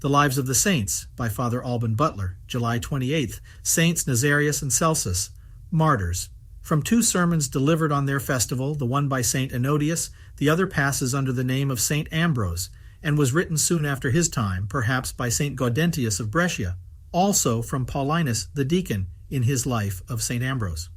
The Lives of the Saints by Father Alban Butler, July 28th. Saints Nazarius and Celsus, Martyrs. From two sermons delivered on their festival, the one by St. Ennodius, the other passes under the name of St. Ambrose, and was written soon after his time, perhaps by St. Gaudentius of Brescia, also from Paulinus the deacon in his life of St. Ambrose.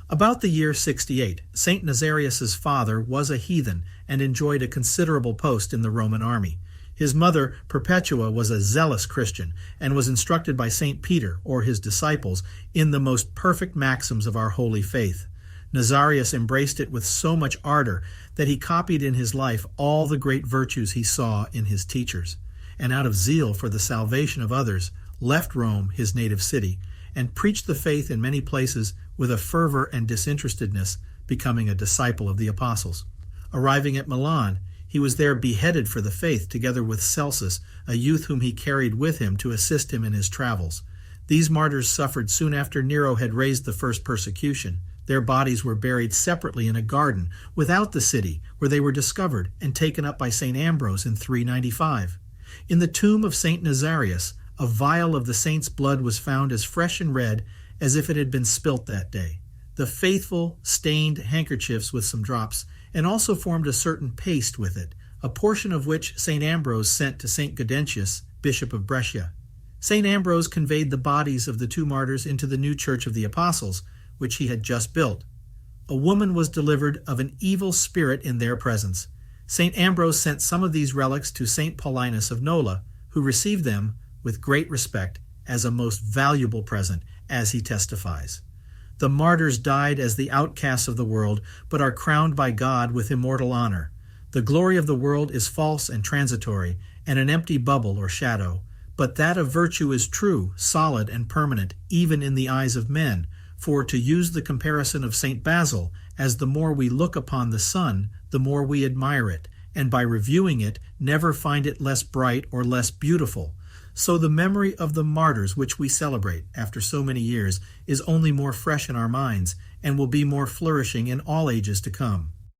About the year 68, St. Nazarius's father was a heathen and enjoyed a considerable post in the Roman army. His mother, Perpetua, was a zealous Christian and was instructed by St. Peter, or his disciples, in the most perfect maxims of our holy faith. Nazarius embraced it with so much ardor that he copied in his life all the great virtues he saw in his teachers, and out of zeal for the salvation of others, left Rome, his native city, and preached the faith in many places with a fervor and disinterestedness, becoming a disciple of the apostles. Arriving at Milan, he was there beheaded for the faith together with Celsus, a youth whom he carried with him to assist him in his travels. These martyrs suffered soon after Nero had raised the first persecution. Their bodies were buried separately in a garden without the city, where they were discovered and taken up by St. Ambrose in 395. In the tomb of St. Nazarius, a vial of the saint's blood was found as fresh and red as if it had been spilt that day. The faithful stained handkerchiefs with some drops, and also formed a certain paste with it, a portion of which St. Ambrose sent to St. Gaudentius, Bishop of Brescia. St. Ambrose conveyed the bodies of the two martyrs into the new church of the apostles, which he had just built. A woman was delivered of an evil spirit in their presence. St. Ambrose sent some of these relics to St. Paulinus of Nola, who received them with great respect as a most valuable present, as he testifies. The martyrs died as the outcasts of the world, but are crowned by God with immortal honor. The glory of the world is false and transitory, and an empty bubble or shadow. But that of virtue is true, solid, and permanent, even in the eyes of men. For, to use the comparison of St. Basil, as the more we look upon the sun, the more we admire it, and by reviewing it, never find it less bright or less beautiful. So the memory of the martyrs which we celebrate after so many years is only more fresh in our minds and will be more flourishing in all ages to come.